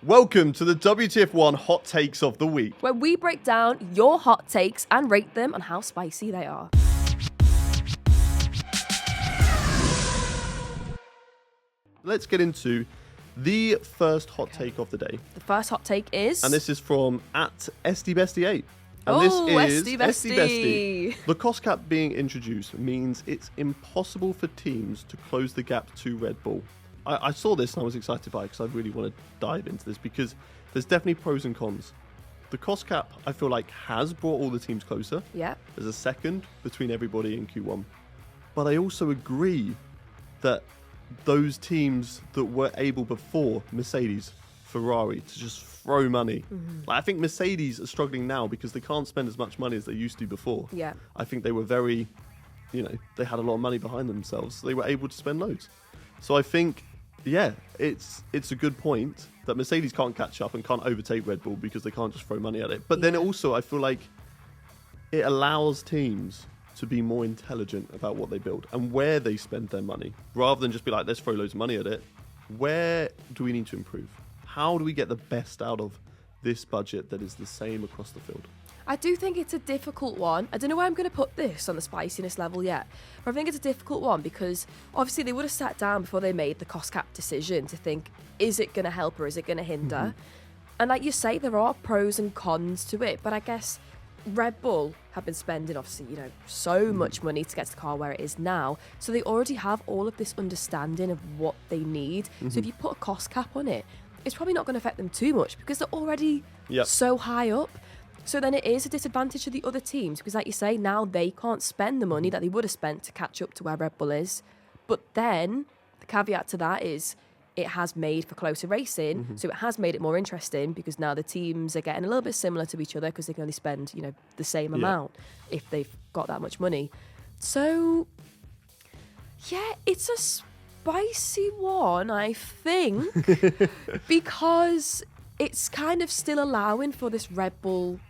Welcome to the WTF1 Hot Takes of the Week, where we break down your hot takes and rate them on how spicy they are. Let's get into the first hot take of the day. The first hot take is... And this is from @SDBestie8. And Esty Bestie. The cost cap being introduced means it's impossible for teams to close the gap to Red Bull. I saw this and I was excited by it because I really want to dive into this because there's definitely pros and cons. The cost cap, I feel like, has brought all the teams closer. Yeah. There's a second between everybody in Q1. But I also agree that those teams that were able before, Mercedes, Ferrari, to just throw money. Like, I think Mercedes are struggling now because they can't spend as much money as they used to before. Yeah. I think they were very, they had a lot of money behind themselves. So they were able to spend loads. So I think, yeah, it's a good point that Mercedes can't catch up and can't overtake Red Bull because they can't just throw money at it. But then also I feel like it allows teams to be more intelligent about what they build and where they spend their money, rather than just be like, let's throw loads of money at it. Where do we need to improve? How do we get the best out of this budget that is the same across the field? I do think it's a difficult one. I don't know where I'm going to put this on the spiciness level yet, but I think it's a difficult one because obviously they would have sat down before they made the cost cap decision to think, is it going to help or is it going to hinder? And like you say, there are pros and cons to it, but I guess Red Bull have been spending obviously, so much money to get to the car where it is now. So they already have all of this understanding of what they need. So if you put a cost cap on it, it's probably not going to affect them too much because they're already so high up. So then it is a disadvantage to the other teams because, like you say, now they can't spend the money that they would have spent to catch up to where Red Bull is. But then the caveat to that is it has made for closer racing. So it has made it more interesting because now the teams are getting a little bit similar to each other because they can only spend, the same amount if they've got that much money. So, yeah, it's a spicy one, I think, because it's kind of still allowing for this Red Bull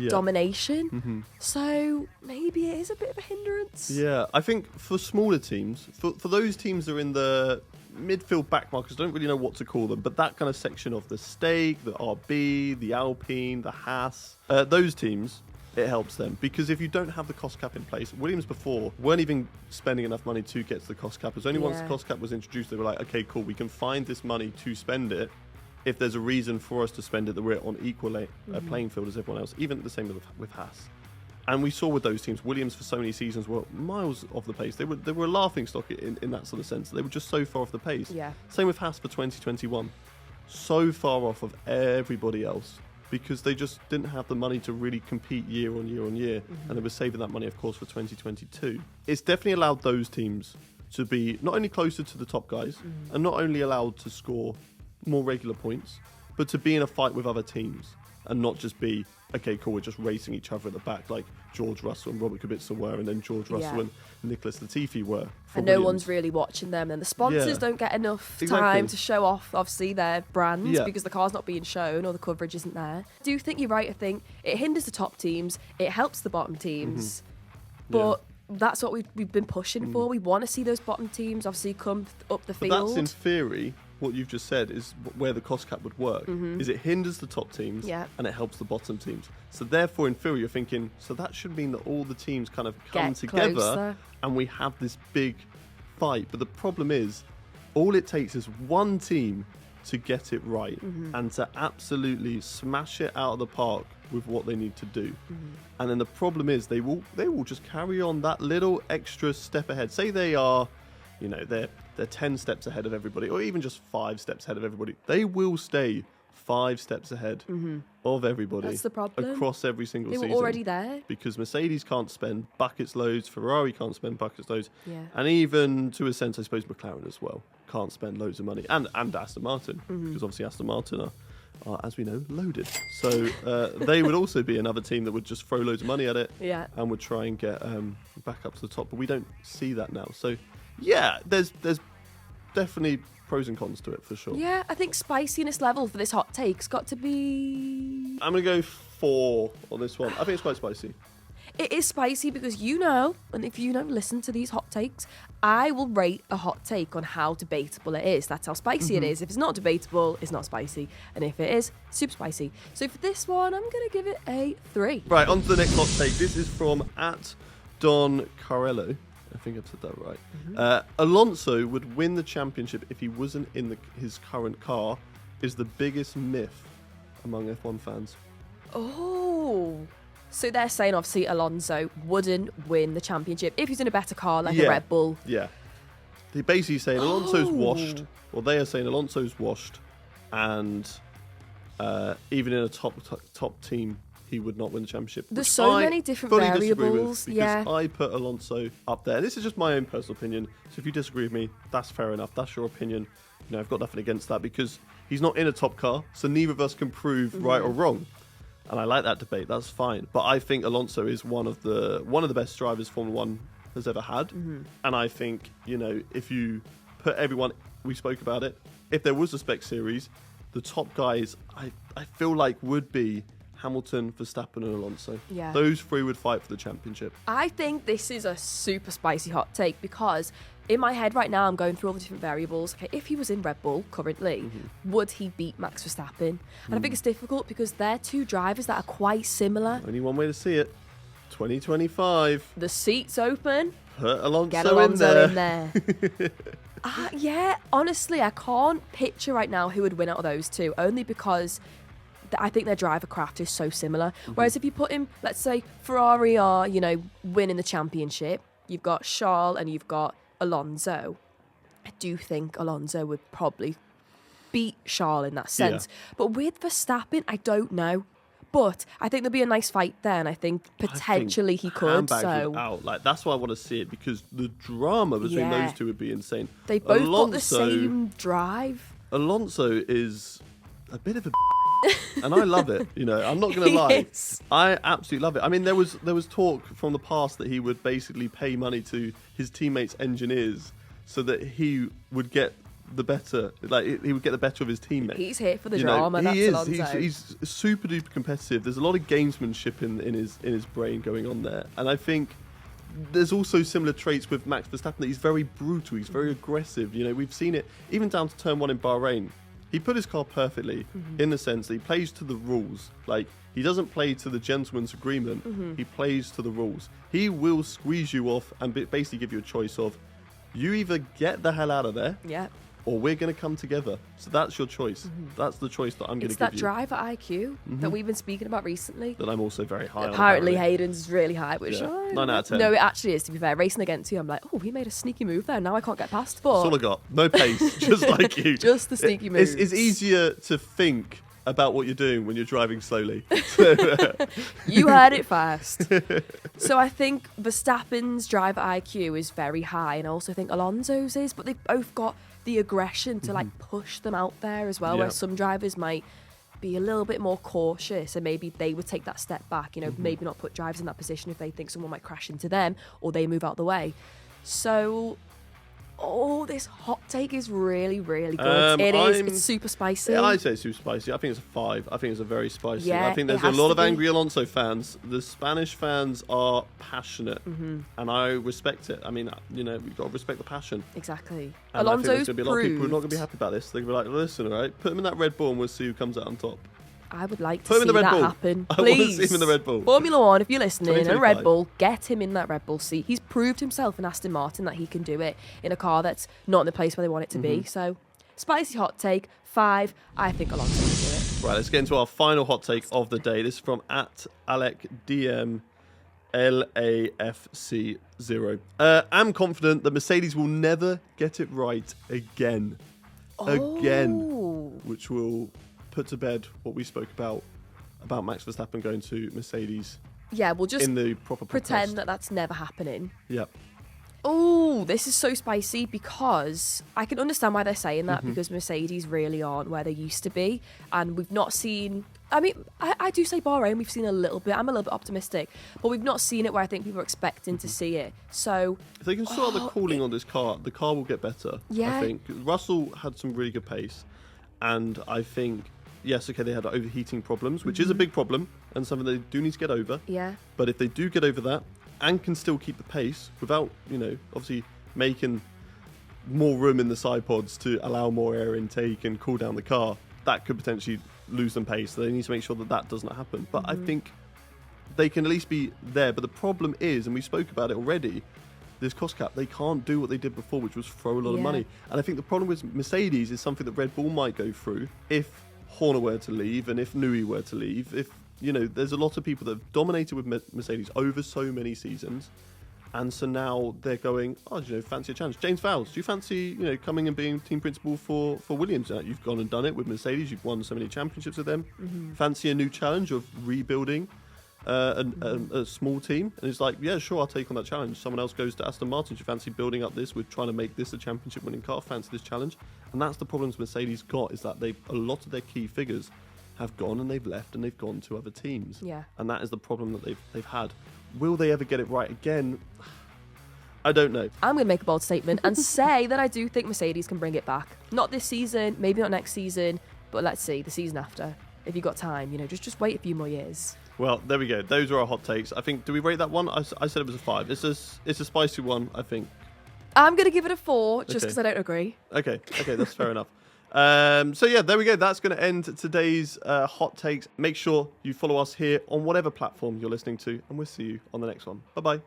domination. So maybe it is a bit of a hindrance. Yeah, I think for smaller teams, for those teams that are in the midfield back markers, I don't really know what to call them, but that kind of section of the Stake, the RB, the Alpine, the Haas, those teams, it helps them because if you don't have the cost cap in place, Williams before weren't even spending enough money to get to the cost cap. It was only once the cost cap was introduced, they were like, okay, cool, we can find this money to spend it. If there's a reason for us to spend it, that we're on equal playing field as everyone else, even the same with Haas. And we saw with those teams, Williams for so many seasons were miles off the pace. They were a laughing stock in that sort of sense. They were just so far off the pace. Yeah. Same with Haas for 2021. So far off of everybody else because they just didn't have the money to really compete year on year on year. And they were saving that money, of course, for 2022. It's definitely allowed those teams to be not only closer to the top guys and not only allowed to score more regular points, but to be in a fight with other teams and not just be, okay, cool, we're just racing each other at the back like George Russell and Robert Kubica were, and then George Russell and Nicholas Latifi were. And no one's really watching them, and the sponsors don't get enough time to show off, obviously, their brands because the car's not being shown or the coverage isn't there. I do think you're right. I think it hinders the top teams, it helps the bottom teams, but that's what we've been pushing for. We want to see those bottom teams obviously come up the field. But that's in theory. What you've just said is where the cost cap would work, is it hinders the top teams and it helps the bottom teams. So therefore, in theory, you're thinking, so that should mean that all the teams kind of come together closer. And we have this big fight. But the problem is, all it takes is one team to get it right and to absolutely smash it out of the park with what they need to do. And then the problem is they will just carry on that little extra step ahead. Say they are, they're 10 steps ahead of everybody, or even just 5 steps ahead of everybody. They will stay 5 steps ahead of everybody. That's the problem. Across every single season. They were already there. Because Mercedes can't spend buckets loads, Ferrari can't spend buckets loads, Yeah. and even to a sense, I suppose McLaren as well can't spend loads of money, and Aston Martin, because obviously Aston Martin are, as we know, loaded. So they would also be another team that would just throw loads of money at it and would try and get back up to the top. But we don't see that now. So yeah, there's definitely pros and cons to it for sure. Yeah, I think spiciness level for this hot take's got to be... I'm going to go 4 on this one. I think it's quite spicy. It is spicy because and if listen to these hot takes, I will rate a hot take on how debatable it is. That's how spicy it is. If it's not debatable, it's not spicy. And if it is, super spicy. So for this one, I'm going to give it a 3. Right, on to the next hot take. This is from @Don Carello. I think I've said that right. Alonso would win the championship if he wasn't in his current car is the biggest myth among F1 fans. Oh. So they're saying, obviously, Alonso wouldn't win the championship if he's in a better car, like a Red Bull. Yeah. They're basically saying Alonso's washed, or they are saying Alonso's washed, and even in a top team, he would not win the championship. There's so many different variables. Because I put Alonso up there. This is just my own personal opinion. So if you disagree with me, that's fair enough. That's your opinion. I've got nothing against that because he's not in a top car, so neither of us can prove right or wrong. And I like that debate. That's fine. But I think Alonso is one of the best drivers Formula One has ever had. And I think, if you put everyone, we spoke about it, if there was a spec series, the top guys, I feel like would be Hamilton, Verstappen and Alonso. Yeah. Those three would fight for the championship. I think this is a super spicy hot take because in my head right now, I'm going through all the different variables. Okay, if he was in Red Bull currently, would he beat Max Verstappen? And I think it's difficult because they're two drivers that are quite similar. Only one way to see it. 2025. The seat's open. Put Alonso, Get Alonso in there. In Yeah, honestly, I can't picture right now who would win out of those two, only because I think their driver craft is so similar. Whereas if you put him, let's say Ferrari are, winning the championship, you've got Charles and you've got Alonso. I do think Alonso would probably beat Charles in that sense. Yeah. But with Verstappen, I don't know. But I think there'll be a nice fight there, and I think potentially he could. So out. That's why I want to see it, because the drama between those two would be insane. They both got the same drive. Alonso is a bit of a and I love it. I'm not going to lie. Yes. I absolutely love it. I mean, there was talk from the past that he would basically pay money to his teammates' engineers so that he would get the better, he would get the better of his teammates. He's here for the drama. That's Alonso. He's super duper competitive. There's a lot of gamesmanship in his brain going on there, and I think there's also similar traits with Max Verstappen that he's very brutal. He's very aggressive. We've seen it even down to turn 1 in Bahrain. He put his car perfectly in the sense that he plays to the rules. He doesn't play to the gentleman's agreement. He plays to the rules. He will squeeze you off and basically give you a choice of, you either get the hell out of there, or we're going to come together. So that's your choice. That's the choice that I'm going to give you. It's that driver IQ that we've been speaking about recently. That I'm also very high on. Apparently Haydon's really high, which 9 out of 10. No, it actually is, to be fair. Racing against you, I'm like, he made a sneaky move there. Now I can't get past. But that's all I got. No pace, just like you. Just the sneaky moves. It's easier to think about what you're doing when you're driving slowly. You heard it first. So I think Verstappen's driver IQ is very high, and I also think Alonso's is, but they've both got the aggression to push them out there as well, where some drivers might be a little bit more cautious and maybe they would take that step back, maybe not put drivers in that position if they think someone might crash into them or they move out the way. So this hot take is really, really good. It's super spicy. Yeah, I'd say super spicy. I think it's a 5. I think it's a very spicy. Yeah, I think there's a lot of angry Alonso fans. The Spanish fans are passionate, and I respect it. I mean, we've got to respect the passion. Exactly. And Alonso's I think there's going to be a lot of people who are not going to be happy about this. They're going to be like, listen, all right, put him in that Red Bull and we'll see who comes out on top. I would like to see that happen. Please. I want to see him in the Red Bull. Formula One, if you're listening, in a Red Bull, get him in that Red Bull seat. He's proved himself in Aston Martin that he can do it in a car that's not in the place where they want it to be. So, spicy hot take, 5. I think Alonso can do it. Right, let's get into our final hot take of the day. This is from @AlecDM LAFC0. I'm confident that Mercedes will never get it right again. Which will put to bed what we spoke about Max Verstappen going to Mercedes. Yeah, we'll just in the proper pretend that that's never happening. Yep. Oh, this is so spicy because I can understand why they're saying that, because Mercedes really aren't where they used to be, and we've not seen. I mean, I do say Bahrain, we've seen a little bit. I'm a little bit optimistic, but we've not seen it where I think people are expecting to see it. So if they can sort out the cooling on this car, the car will get better. Yeah. I think Russell had some really good pace, and I think yes, okay, they had overheating problems, which is a big problem and something they do need to get over. Yeah. But if they do get over that and can still keep the pace without, obviously making more room in the side pods to allow more air intake and cool down the car, that could potentially lose them pace. So they need to make sure that does not happen. But I think they can at least be there. But the problem is, and we spoke about it already, this cost cap, they can't do what they did before, which was throw a lot of money. And I think the problem with Mercedes is something that Red Bull might go through if Horner were to leave and if Newey were to leave. If, there's a lot of people that have dominated with Mercedes over so many seasons. And so now they're going, fancy a challenge. James Vowles, do you fancy, coming and being team principal for Williams? You've gone and done it with Mercedes. You've won so many championships with them. Fancy a new challenge of rebuilding a small team? And it's like, yeah, sure, I'll take on that challenge. Someone else goes to Aston Martin. Do you fancy building up this? We're trying to make this a championship-winning car. Fancy this challenge? And that's the problems Mercedes got, is that a lot of their key figures have gone and they've left and they've gone to other teams. Yeah. And that is the problem that they've had. Will they ever get it right again? I don't know. I'm going to make a bold statement and say that I do think Mercedes can bring it back. Not this season, maybe not next season, but let's see, the season after. If you've got time, just wait a few more years. Well, there we go. Those are our hot takes. I think, do we rate that one? I said it was a 5. It's a spicy one, I think. I'm going to give it a 4, just because I don't agree. Okay, that's fair enough. So yeah, there we go. That's going to end today's hot takes. Make sure you follow us here on whatever platform you're listening to, and we'll see you on the next one. Bye-bye.